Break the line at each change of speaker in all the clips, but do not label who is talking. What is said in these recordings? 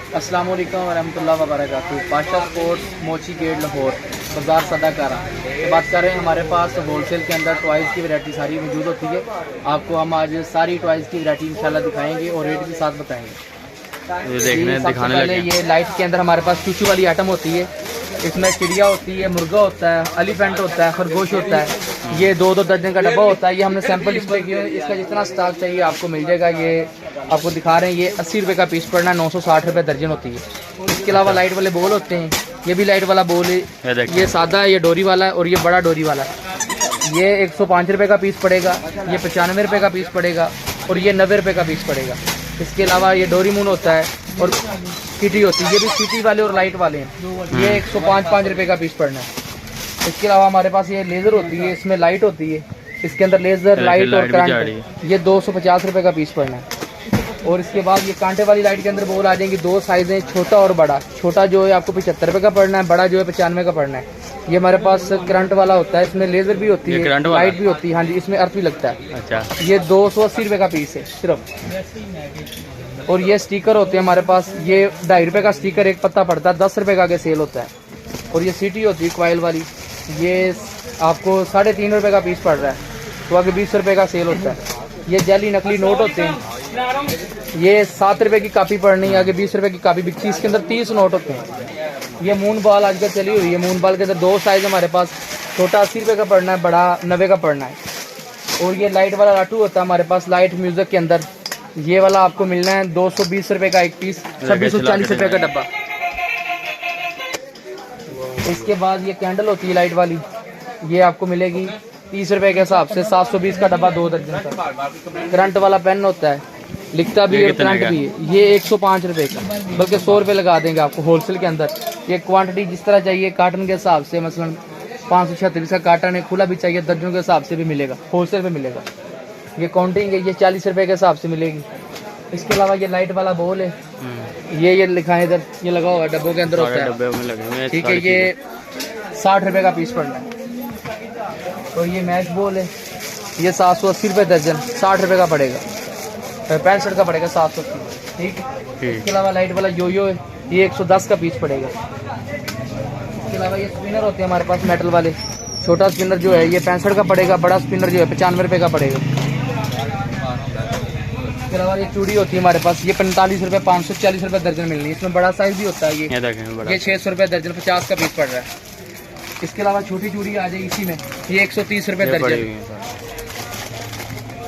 अस्सलाम वालेकुम वरहमतुल्लाहि वबरकातुहू। पाशा स्पोर्ट्स मोची गेट लाहौर बाज़ार सदाकारा तो बात कर रहे हैं। हमारे पास होलसेल के अंदर टॉयज़ की वैरायटी सारी मौजूद होती है। आपको हम आज सारी टॉयज़ की वैरायटी इंशाल्लाह दिखाएंगे और रेट के साथ बताएंगे।
ये देखने दिखाने लगे।
ये लाइट के अंदर हमारे पास चूचू वाली आइटम होती है। इसमें चिड़िया होती है, मुर्गा होता है, एलिफेंट होता है, खरगोश होता है। ये 2-2 दर्जन का डब्बा होता है। ये हमने सैंपल डिस्प्ले किया है। इसका जितना स्टॉक चाहिए आपको मिल जाएगा। ये आपको दिखा रहे हैं। ये 80 रुपये का पीस पड़ना है, 960 रुपये दर्जन होती है। इसके अलावा लाइट वाले बोल होते हैं। ये भी लाइट वाला बोल है। ये सादा है, ये डोरी वाला है और ये बड़ा डोरी वाला है। ये 105 रुपये का पीस पड़ेगा, ये 95 रुपये का पीस पड़ेगा और ये 90 रुपये का पीस पड़ेगा। इसके अलावा ये डोरी मून होता है और सिटी होती है। ये भी सिटी वाले और लाइट वाले हैं। ये 105 रुपये का पीस पड़ना है। इसके अलावा हमारे पास ये लेज़र होती है, इसमें लाइट होती है। इसके अंदर लेज़र, लाइट और करंट। ये 250 रुपये का पीस पड़ना है। और इसके बाद ये कांटे वाली लाइट के अंदर बोल आ जाएंगी। 2 साइज़ हैं, छोटा और बड़ा। छोटा जो है आपको 75 रुपये का पड़ना है, बड़ा जो है 95 का पड़ना है। ये हमारे पास करंट वाला होता है। इसमें लेज़र भी होती है, लाइट भी होती है। हाँ जी, इसमें अर्थ भी लगता है।
अच्छा,
ये 280 रुपये का पीस है सिर्फ। और ये स्टिकर होते हैं हमारे पास। ये 2.5 रुपये का स्टिकर एक पत्ता पड़ता है, 10 रुपये का आगे सेल होता है। और ये सीटी होती है क्वाइल वाली। ये आपको 3.5 रुपये का पीस पड़ रहा है, तो आगे 20 रुपये का सेल होता है। ये जेली नकली नोट होते हैं। ये 7 रुपये की कापी पड़नी है, आगे 20 रुपये की कापी बिकती है। इसके अंदर 30 नोट होते हैं। ये मून बॉल आजकल चली हुई है। मून बॉल के अंदर 2 साइज़ हमारे पास। छोटा 80 रुपये का पड़ना है, बड़ा 90 का पड़ना है। और ये लाइट वाला लाटू होता है हमारे पास लाइट म्यूजिक के अंदर। ये वाला आपको मिलना है 220 रुपये का एक पीस, 2640 रुपये का डब्बा। इसके बाद ये कैंडल होती है लाइट वाली। ये आपको मिलेगी 30 रुपये के हिसाब से, 720 का डब्बा 2 दर्जन का। करंट वाला पेन होता है, लिखता भी है, करंट भी है। ये 105 रुपये का, बल्कि 100 रुपये लगा देंगे आपको होलसेल के अंदर। ये क्वांटिटी जिस तरह चाहिए कार्टन के हिसाब से, मसलन 536 का कार्टन है, खुला भी चाहिए दर्जनों के हिसाब से भी मिलेगा, होलसेल पे मिलेगा। ये काउंटिंग है, ये 40 रुपये के हिसाब से मिलेगी। इसके अलावा ये लाइट वाला बॉल है। ये लिखा है इधर, ये लगा हुआ डब्बों के अंदर होता है। ठीक है, ये 60 रुपये का पीस पड़ना है। और ये मैच बॉल है। ये 780 रुपये दर्जन, 60 रुपये का पड़ेगा, 65 का पड़ेगा, 780। ठीक है। इसके अलावा लाइट वाला योयो है। ये 110 का पीस पड़ेगा। इसके अलावा ये स्पिनर होते हैं हमारे पास मेटल वाले। छोटा स्पिनर जो है ये 65 का पड़ेगा, बड़ा स्पिनर जो है 95 रुपये का पड़ेगा। इसके अलावा ये चूड़ी होती है हमारे पास। ये 45 रुपये, 540 रुपये दर्जन मिलनी है। इसमें बड़ा साइज भी होता है। ये 600 रुपये दर्जन, 50 का पीस पड़ रहा है। इसके अलावा छोटी चूड़ी आ जाएगी इसी में, ये 130 रुपये दर्जन।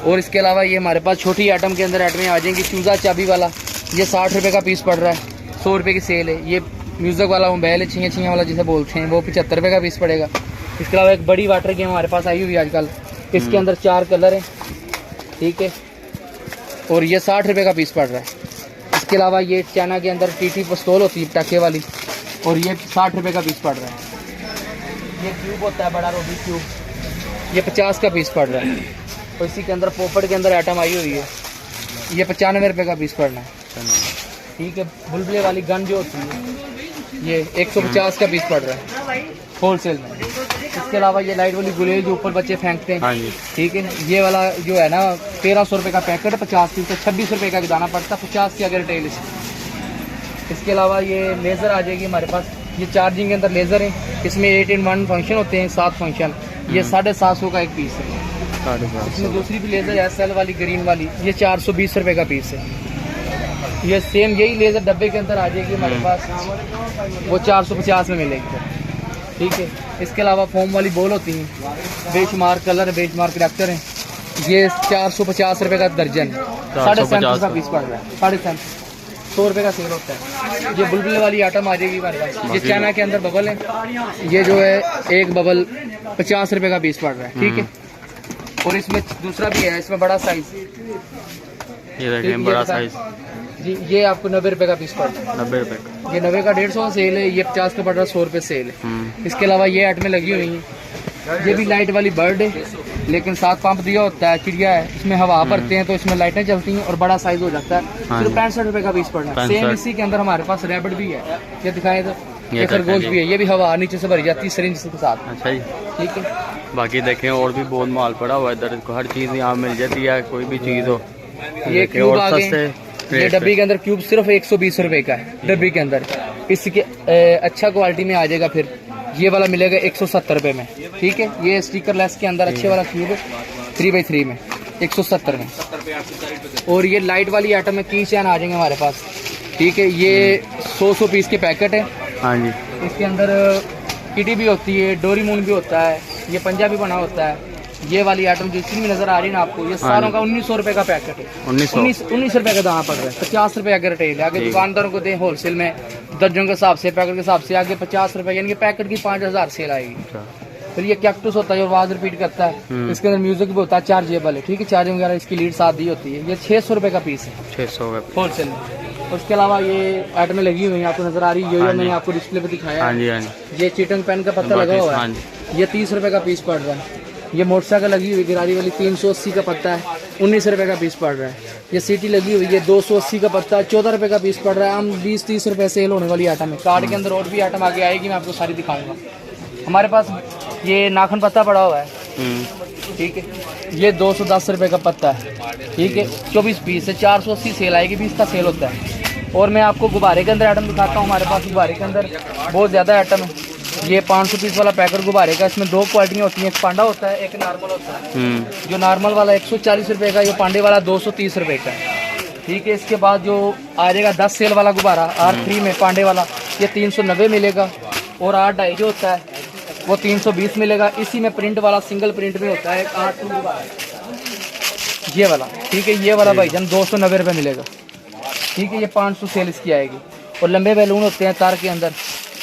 और इसके अलावा ये हमारे पास छोटी आइटम के अंदर आइटमें आ जाएंगी। चूजा चाबी वाला, ये 60 रुपये का पीस पड़ रहा है, 100 रुपये की सेल है। ये म्यूजिक वाला मोबाइल है, छिया छिया वाला जिसे बोलते हैं, वो 75 रुपये का पीस पड़ेगा। इसके अलावा एक बड़ी वाटर गेम हमारे पास आई हुई है आजकल। इसके अंदर 4 कलर हैं। ठीक है। और ये 60 रुपये का पीस पड़ रहा है। इसके अलावा ये चाइना के अंदर टीटी पिस्तौल होती है पटाखे वाली, और ये 60 रुपये का पीस पड़ रहा है। ये क्यूब होता है बड़ा रोबी क्यूब, ये 50 का पीस पड़ रहा है। और इसी के अंदर पोपट के अंदर आइटम आई हुई है। ये 95 रुपये का पीस पड़ना है। ठीक है। बुलबुले वाली गन जो होती है ये 150 का पीस पड़ रहा है होलसेल में। इसके अलावा ये लाइट वाली गुलेल जो ऊपर बच्चे फेंकते हैं। ठीक है। ये वाला जो है ना 1300 रुपये का पैकेट है, 50 पीस, 26 रुपये का दाना पड़ता है, 50 की अगर रिटेल। इसके अलावा ये लेज़र आ जाएगी हमारे पास। ये चार्जिंग के अंदर लेज़र है। इसमें 8 in 1 फंक्शन होते हैं, 7 फंक्शन। ये 750 का एक पीस है। इसमें दूसरी भी लेज़र है SL वाली, ग्रीन वाली, ये 420 रुपये का पीस है। ये सेम यही लेज़र डब्बे के अंदर आ जाएगी हमारे पास, वो 450 में मिलेगी। ठीक है। इसके अलावा फोम वाली बॉल होती हैं, बेशुमार कलर, बेशुमार करैक्टर हैं। ये 450 रुपये का दर्जन, 750 का पीस पड़ रहा है, 750, 100 रुपये का सेल होता है। ये बुलबुल वाली आइटम आ जाएगी हमारे पास। ये चाइना के अंदर बबल है। ये जो है एक बबल 50 रुपये का पीस पड़ रहा है। ठीक है। और इसमें दूसरा भी है, इसमें बड़ा साइज,
ये देखें बड़ा साइज
जी। ये आपको 90 रुपये का पीस पड़ रहा है,
90 रुपये का।
ये 90 का 150 का सेल है। ये 50 का पड़ रहा है, 100 रुपये सेल है। इसके अलावा ये आइटमें लगी हुई हैं। ये भी लाइट वाली बर्ड है, लेकिन 7 पंप दिया होता है, चिड़िया है। इसमें हवा भरते हैं तो इसमें लाइटें चलती हैं और बड़ा साइज हो जाता है। सिर्फ 65 रुपये का पीस पड़ना है। सेम इसी के अंदर हमारे पास रैबिट भी है, ये दिखाएं तो। ये खरगोश भी है, ये भी हवा नीचे से भरी जाती है सिरिंज के साथ।
अच्छा जी।
ठीक है।
बाकी देखें और भी बहुत माल पड़ा हुआ है इधर, हर चीज़ यहाँ मिल जाती है, कोई भी चीज़ हो।
ये क्यूब आ गए, ये डब्बी के अंदर क्यूब सिर्फ 120 रुपए का है डब्बी के अंदर। इसके अच्छा क्वालिटी में आ जाएगा फिर ये वाला मिलेगा 170 रुपए में, ठीक है। ये स्टिकर लेस के अंदर अच्छे वाला क्यूब 3x3 में 170 में। और ये लाइट वाली आइटम में की चैन आ जाएंगे हमारे पास, ठीक है। ये 100 पीस के पैकेट है।
हाँ जी।
इसके अंदर किटी भी होती है, डोरीमून भी होता है, ये पंजा भी बना होता है। ये वाली आइटम जो स्क्रीन में नजर आ रही है ना आपको, ये सारों का 1900 रुपए का पैकेट है। 19 रुपए का दाना पड़ रहा है। 50 रुपए अगर रिटेल है, आगे दुकानदारों को दे होलसेल में दर्जन के हिसाब से, पैकेट के हिसाब से आगे 50 रुपए, यानी कि पैकेट की 5000 सेल आएगी। फिर ये कैक्टस होता है जो आवाज रिपीट करता है। इसके अंदर म्यूजिक भी होता है, चार्जेबल है, ठीक है। चार्जिंग वगैरह इसकी लीड साथ दी होती है। ये 600 रुपए का पीस है,
600
होलसेल में। उसके अलावा ये आइटमें लगी हुई है आपको नजर आ रही है, ये मैंने आपको डिस्प्ले पे दिखाया।
हाँ जी, हाँ जी।
ये चीटंग पेन का पत्ता लगा हुआ है, ये 30 रुपए का पीस पड़ रहा है। ये मोटरसाइकिल लगी हुई गिरारी वाली 380 का पत्ता है, 19 रुपए का पीस पड़ रहा है। ये सीटी लगी हुई है 280 का पत्ता, 14 रुपए का पीस पड़ रहा है। हम 20-30 रुपए सेल होने वाली आइटम है। कार्ड के अंदर और भी आइटम आगे आएगी, मैं आपको सारी दिखाऊंगा। हमारे पास ये नाखून पत्ता पड़ा हुआ है, ठीक है। ये 210 रुपए का पत्ता है, ठीक है। 24 पीस है, 480 सेल आएगी, 20 का सेल होता है। और मैं आपको गुब्बारे के अंदर आइटम दिखाता हूँ। हमारे पास गुब्बारे के अंदर बहुत ज़्यादा आइटम है। ये 500 पीस वाला पैकेट गुब्बारे का, इसमें 2 क्वालिटियाँ होती हैं, एक पांडा होता है, एक नॉर्मल होता है। जो नॉर्मल वाला 140 रुपए का, ये पांडे वाला 230 रुपए का, ठीक है। इसके बाद जो आ जाएगा 10 सेल वाला गुब्बारा R3 में पांडे वाला, ये 390 मिलेगा। और R2.5 जो होता है वो 320 मिलेगा। इसी में प्रिंट वाला सिंगल प्रिंट में होता है R2 गुब्बारा, ये वाला, ठीक है। ये वाला भाईजान 290 रुपये मिलेगा, ठीक है। ये 500 सेल इसकी आएगी। और लंबे बैलून होते हैं तार के अंदर,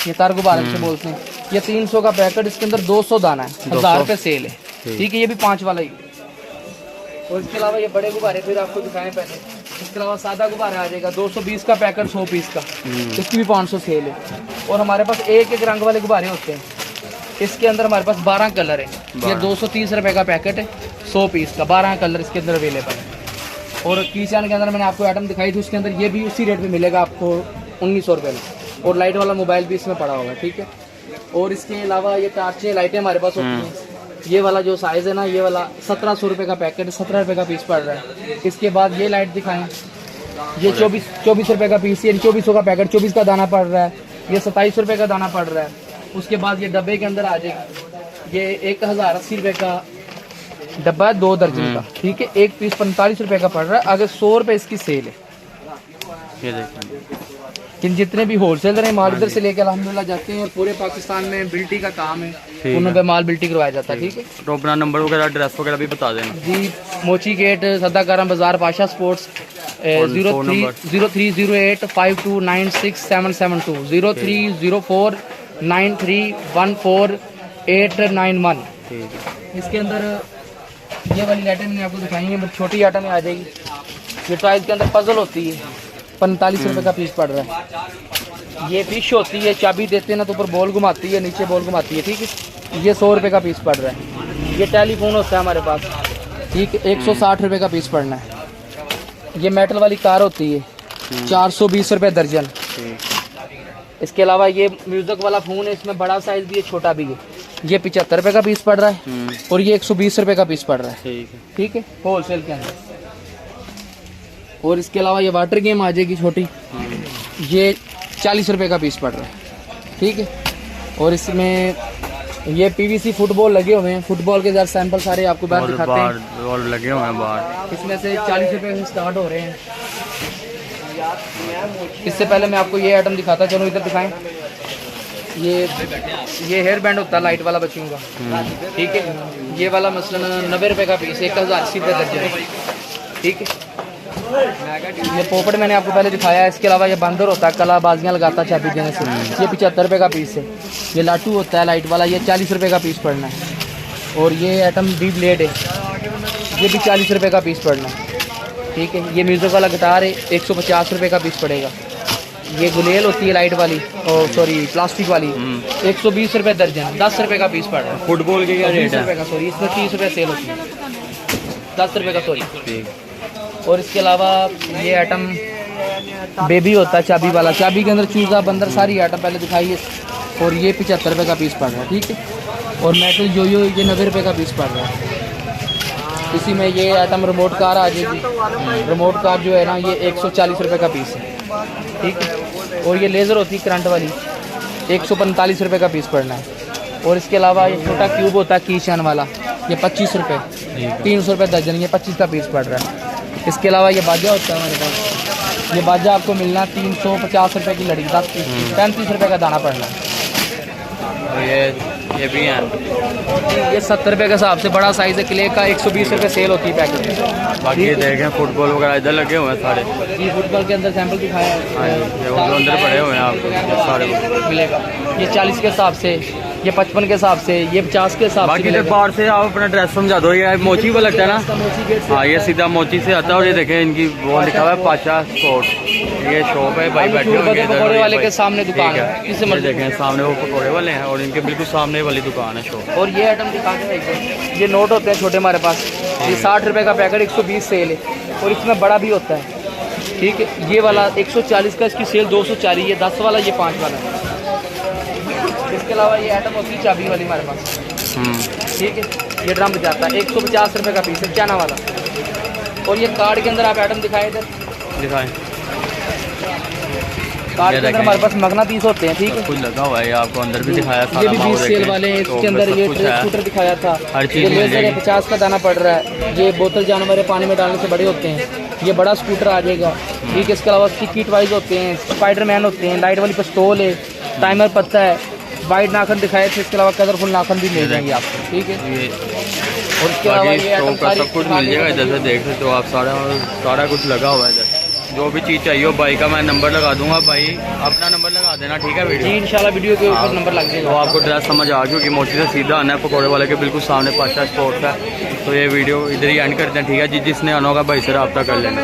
ये तार गुब्बारे से बोलते हैं। ये 300 का पैकेट, इसके अंदर 200 दाना है, 1000 रुपये सेल है, ठीक है। ये भी 5 वाला ही। और इसके अलावा ये बड़े गुब्बारे फिर आपको दिखाएं पहले। इसके अलावा सादा गुब्बारा आ जाएगा 220 का पैकेट, 100 पीस का, इसकी भी 500 सेल है। और हमारे पास एक रंग वाले गुब्बारे होते हैं। इसके अंदर हमारे पास 12 कलर है। ये 230 रुपए का पैकेट है, 100 पीस का, 12 कलर इसके अंदर अवेलेबल है। और की चैन के अंदर मैंने आपको आइटम दिखाई थी, उसके अंदर ये भी उसी रेट में मिलेगा आपको 1900 रुपये में। और लाइट वाला मोबाइल भी इसमें पड़ा होगा, ठीक है। और इसके अलावा ये टार्चें लाइटें हमारे पास होती हैं। ये वाला जो साइज़ है ना, ये वाला 1700 रुपये का पैकेट, 17 रुपये का पीस पड़ रहा है। इसके बाद ये लाइट दिखाएं, ये 24 रुपये का पीस, यानी 2400 का पैकेट, 24 का दाना पड़ रहा है। ये 27 रुपये का दाना पड़ रहा है। उसके बाद ये डब्बे के अंदर आ जाएगा, ये 1080 रुपये का डब्बा है, 2 दर्जन का, ठीक है। एक पीस 45 रुपये का पड़ रहा है। अगर 100 रुपये इसकी सेल है।
ये देखिए,
जितने भी होलसेलर हैं माल इधर से लेकर अल्हम्दुलिल्लाह जाते हैं। और पूरे पाकिस्तान में बिल्टी का काम है, उन पे माल बिल्टी करवाया जाता है, ठीक है।
तो अपना नंबर वगैरह, एड्रेस वगैरह भी बता देना
जी। मोची गेट, सद्दाकारम बाजार, पाशा स्पोर्ट्स, 030852967772, 030493148191। इसके अंदर ये वाली लाइटें मैंने आपको दिखाई है, छोटी आइटम में आ जाएगी। ये टॉयज के अंदर पजल होती है, 45 रुपये का पीस पड़ रहा है। ये फिश होती है, चाबी देते हैं ना तो ऊपर बॉल घुमाती है, नीचे बॉल घुमाती है, ठीक है। ये 100 रुपये का पीस पड़ रहा है। ये टेलीफोन होता है हमारे पास, ठीक है, 160 रुपये का पीस पड़ना है। ये मेटल वाली कार होती है, 420 रुपये दर्जन। इसके अलावा ये म्यूजिक वाला फ़ोन है, इसमें बड़ा साइज़ भी है, छोटा भी है। ये 75 रुपये का पीस पड़ रहा है। और ये 120 रुपये का पीस पड़ रहा है, ठीक है, होलसेल के अंदर। और इसके अलावा ये वाटर गेम आ जाएगी छोटी, ये 40 रुपये का पीस पड़ रहा है, ठीक है। और इसमें ये PVC फुटबॉल लगे हुए हैं, फुटबॉल के ज़रा सैंपल सारे आपको बाहर दिखाते हैं।
लगे हुए हैं बाहर,
इसमें से 40 रुपये से स्टार्ट हो रहे हैं। इससे पहले मैं आपको ये आइटम दिखाता, चलो इधर दिखाएं। ये हेयर बैंड होता है लाइट वाला बच्चों का, ठीक है। ये वाला मसलन 90 रुपये का पीस, 1080 रुपये दर्जन, ठीक है। ये पोपट मैंने आपको पहले दिखाया है। इसके अलावा ये बंदर होता है, कला बाजियाँ लगाता है चाबी देने से, ये 75 रुपये का पीस है। ये लाटू होता है लाइट वाला, ये 40 रुपये का पीस पड़ना है। और ये आइटम डी ब्लेड है, ये भी 40 रुपये का पीस पड़ना है, ठीक है। ये म्यूज़िक वाला गिटार है, 150 रुपये का पीस पड़ेगा। ये गुलेल होती है लाइट वाली, और सॉरी प्लास्टिक वाली, 120 रुपये दर्जन, 10 रुपये का पीस पड़ रहा है।
फुटबॉल के क्या रेट है?
सॉरी, इसमें 30 रुपये सेल होती है, 10 रुपये का, सॉरी। और इसके अलावा ये आइटम बेबी होता है चाबी वाला, चाबी के अंदर चूज़ा बंदर सारी आइटम पहले दिखाई है। और ये 75 रुपये का पीस पड़ रहा है, ठीक है। और मेटल यो ये 90 रुपये का पीस पड़ रहा है। इसी में ये आइटम रिमोट कार आ जाएगी। रिमोट कार जो है ना ये 140 रुपये का पीस है, ठीक है। और ये लेज़र होती है करंट वाली, 145 रुपये का पीस पड़ना है। और इसके अलावा ये छोटा क्यूब होता है कीचन वाला, ये 25 रुपये, 300 रुपये दर्जन, ये 25 का पीस पड़ रहा है। इसके अलावा ये बाजा होता है हमारे पास, ये बाजा आपको मिलना 350 रुपये की लड़ी, 10 पीस, 35 रुपये का दाना पड़ना है।
ये भी है,
ये 70 रुपये के हिसाब से बड़ा साइज़ है क्ले का, 120 रुपये सेल होती है पैकेट।
बाकी ये देखें फुटबॉल वगैरह इधर लगे हुए हैं सारे।
जी फुटबॉल के अंदर सैंपल दिखाया है,
हाँ जी, ये वो जो अंदर पड़े हुए हैं आपको सारे
मिलेगा। ये 40 के हिसाब से, ये 55 के हिसाब से, ये 50 के हिसाब से।
बाकी इधर बाहर से आप अपना ड्रेस समझा दो। ये मोची वो लगता है ना, हाँ ये सीधा मोची से आता है। और ये देखें इनकी वो लिखा हुआ है पाचा स्पोर्ट, ये शॉप है, भाई बैठे होंगे इधर।
पकौड़े वाले के सामने दुकान है,
किसे मर्जी देखें सामने वो पकौड़े वाले हैं और इनके बिल्कुल सामने वाली दुकान है शॉप।
और ये आइटम दिखाते हैं, ये नोट होते हैं छोटे हमारे पास, ये 60 रुपये का पैकेट, 120 सेल है। और इसमें बड़ा भी होता है, ठीक है। ये वाला 140 का, इसकी सेल 240, ये 10 वाला, ये 5 वाला है। इसके अलावा ये आइटम होती है चाबी वाली हमारे पास, ठीक है। ये ड्रम जाता है 150 रुपये का पीस है, चाना वाला। और ये कार्ड के अंदर आप आइटम दिखाए इधर,
दिखाएं।
कार्ड के अंदर हमारे पास मगनातीस होते हैं, ठीक है।
कुछ लगा हुआ है, आपको अंदर भी दिखाया।
ये भी 20 सेल वाले हैं। इसके अंदर ये स्कूटर दिखाया था,
हर चीज़
ये लेज़र है, 50 का दाना पड़ रहा है। ये बोतल जानवर है, पानी में डालने से बड़े होते हैं, ये बड़ा स्कूटर आ जाएगा, ठीक है। इसके अलावा उसकी किट वाइज होते हैं, स्पाइडरमैन होते हैं, लाइट वाली पिस्तौल है, टाइमर पत्ता है, वाइट नाखन दिखाए थे। इसके अलावा कलरफुल नाखन भी मिल जाएंगे आपको, ठीक है। और इसके अलावा ये आइटम सारी
सब कुछ मिल जाएगा इधर से, देख सकते हो आप। सारा कुछ लगा हुआ है इधर। जो भी चीज़ चाहिए हो भाई का मैं नंबर लगा दूंगा, भाई अपना नंबर लगा देना, ठीक है। वीडियो
जी इंशाल्लाह वीडियो के ऊपर नंबर लग जाएगा।
तो आपको ड्रेस समझ आ गई कि मोची से सीधा आना है, पकौड़े वाले के बिल्कुल सामने पाशा स्पोर्ट्स है। तो ये वीडियो इधर ही एंड करते हैं, ठीक है जी। जिसने आना होगा भाई से रब्ता कर लेना।